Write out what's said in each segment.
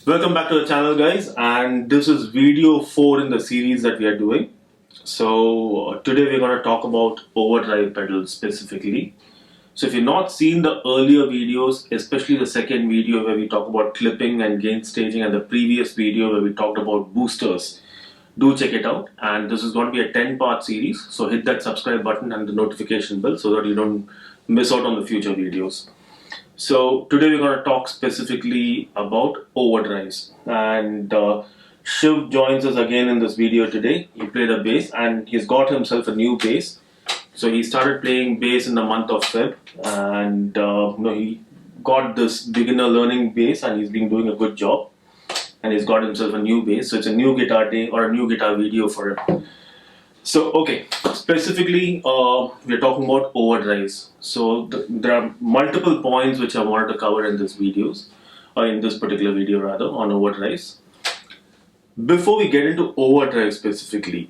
Welcome back to the channel, guys, and this is video 4 in the series that we are doing. Today we're going to talk about overdrive pedals specifically. So if you've not seen the earlier videos, especially the second video where we talk about clipping and gain staging, and the previous video where we talked about boosters, do check it out. And this is going to be a 10-part series, so hit that subscribe button and the notification bell so that you don't miss out on the future videos. So today we're going to talk specifically about overdrives, and Shiv joins us again in this video today. He played a bass and he's got himself a new bass. So he started playing bass in the month of Feb, and he got this beginner learning bass and he's been doing a good job, and he's got himself a new bass. So it's a new guitar day or a new guitar video for him. So, okay, specifically, we're talking about overdrives. So, there are multiple points which I wanted to cover in this videos, or in this particular video rather, on overdrives. Before we get into overdrive specifically,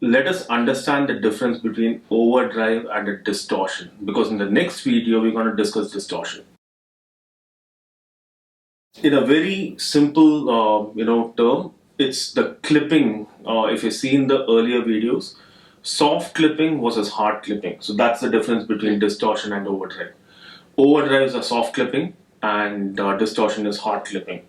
let us understand the difference between overdrive and a distortion, because in the next video we're going to discuss distortion. In a very simple, term, it's the clipping. If you've seen the earlier videos, soft clipping versus hard clipping. So that's the difference between distortion and overdrive. Overdrive is a soft clipping, and distortion is hard clipping.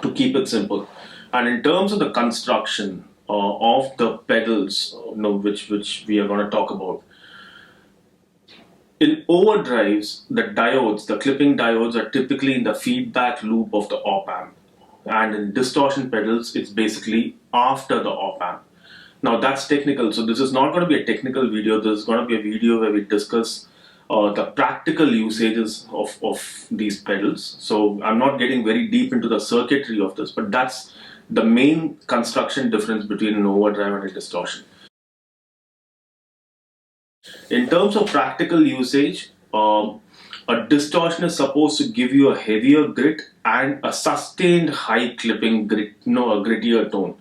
To keep it simple, and in terms of the construction of the pedals, which we are going to talk about. In overdrives, the clipping diodes are typically in the feedback loop of the op amp, and in distortion pedals, it's basically after the op amp. Now that's technical, so this is not going to be a technical video. This is going to be a video where we discuss the practical usages of these pedals. So I'm not getting very deep into the circuitry of this, but that's the main construction difference between an overdrive and a distortion. In terms of practical usage, a distortion is supposed to give you a heavier grit and a sustained high clipping grit, a grittier tone.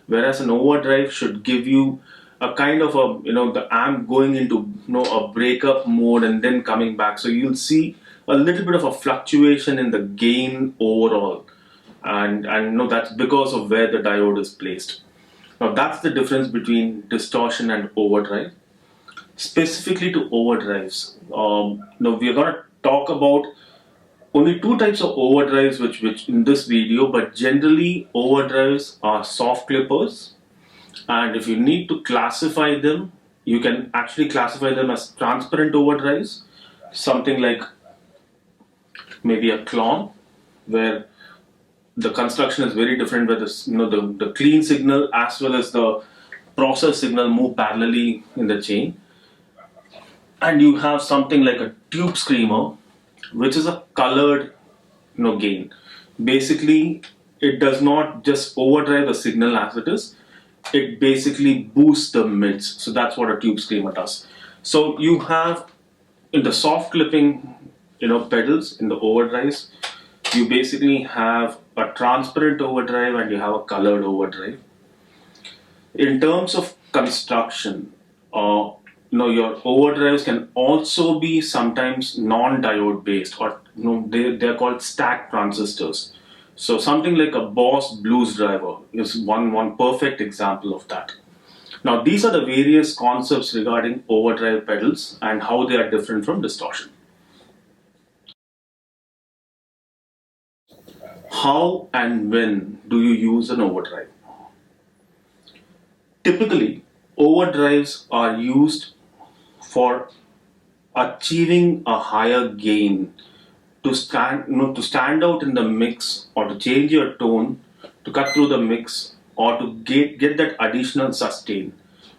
Whereas an overdrive should give you a kind of the amp going into a breakup mode and then coming back. So you'll see a little bit of a fluctuation in the gain overall, and that's because of where the diode is placed. Now that's the difference between distortion and overdrive. Specifically to overdrives, now we are going to talk about only two types of overdrives which in this video, but generally overdrives are soft clippers, and if you need to classify them, you can actually classify them as transparent overdrives, something like maybe a clone, where the construction is very different, where the clean signal as well as the process signal move parallelly in the chain. And you have something like a tube screamer, which is a colored gain. Basically, it does not just overdrive the signal as it is, it basically boosts the mids. So that's what a tube screamer does. So you have in the soft clipping pedals, in the overdrives, you basically have a transparent overdrive and you have a colored overdrive. In terms of construction, your overdrives can also be sometimes non-diode based, or they're called stacked transistors. So something like a Boss Blues driver is one perfect example of that. Now these are the various concepts regarding overdrive pedals and how they are different from distortion. How and when do you use an overdrive? Typically, overdrives are used for achieving a higher gain, to stand out in the mix, or to change your tone, to cut through the mix, or to get that additional sustain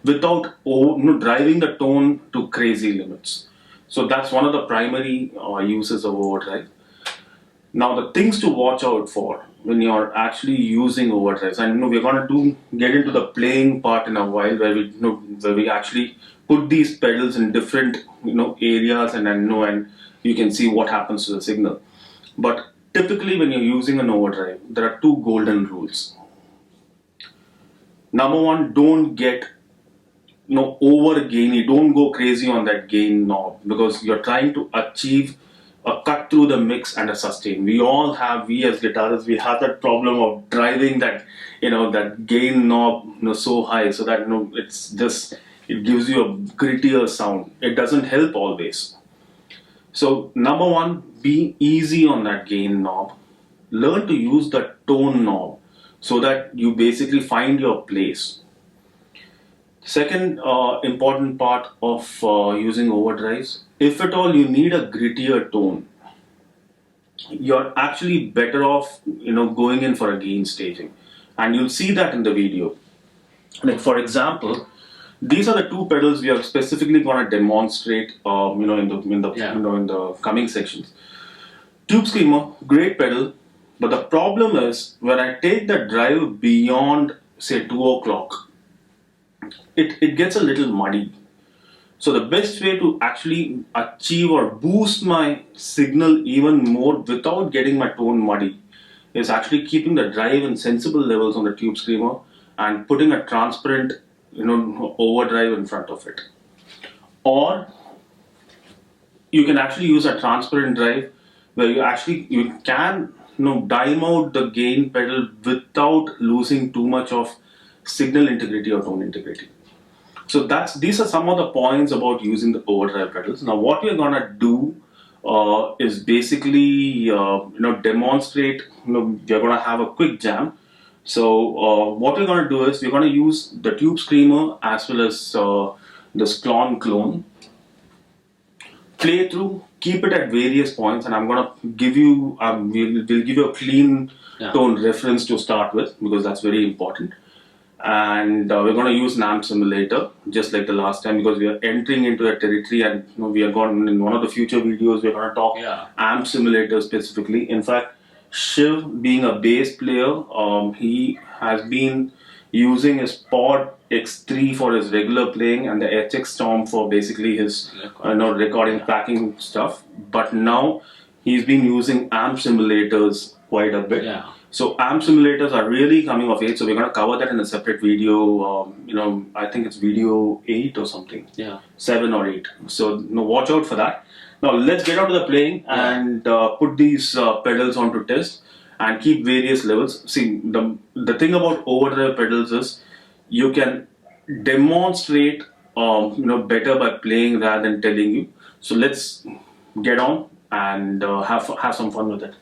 without driving the tone to crazy limits. So that's one of the primary uses of overdrive. Now the things to watch out for when you're actually using overdrives, and we're going to get into the playing part in a while, where we actually put these pedals in different areas, and you can see what happens to the signal. But typically when you're using an overdrive, there are two golden rules. Number one, don't get over gainy, don't go crazy on that gain knob, because you're trying to achieve a cut through the mix and a sustain. We as guitarists, we have that problem of driving that, that gain knob, so high, so that, it gives you a grittier sound. It doesn't help always. So number one, be easy on that gain knob. Learn to use the tone knob so that you basically find your place. Second important part of using overdrives, if at all you need a grittier tone, you're actually better off, going in for a gain staging, and you'll see that in the video. Like for example, these are the two pedals we are specifically going to demonstrate, in the coming sections. Tube Screamer, great pedal, but the problem is when I take the drive beyond, say, 2 o'clock, it gets a little muddy. So the best way to actually achieve or boost my signal even more without getting my tone muddy is actually keeping the drive in sensible levels on the Tube Screamer and putting a transparent, overdrive in front of it. Or you can actually use a transparent drive where you can dime out the gain pedal without losing too much of signal integrity or tone integrity. So these are some of the points about using the overdrive pedals. Now what we're gonna do is basically demonstrate. We're gonna have a quick jam. So what we're gonna do is we're gonna use the Tube Screamer as well as this clone. Play through, keep it at various points, and I'm gonna give you we'll give you a clean tone reference to start with because that's very important. And we're going to use an amp simulator just like the last time because we are entering into a territory, and we are going in one of the future videos we're going to talk amp simulator specifically. In fact, Shiv, being a bass player, he has been using his Pod X3 for his regular playing and the HX Storm for basically his recording tracking stuff, but now he's been using amp simulators quite a bit. So amp simulators are really coming of age. So we're going to cover that in a separate video. I think it's video 8 or something. 7 or 8. So watch out for that. Now let's get out to the playing and put these pedals onto test and keep various levels. See, the thing about overdrive pedals is you can demonstrate better by playing rather than telling you. So let's get on and have some fun with it.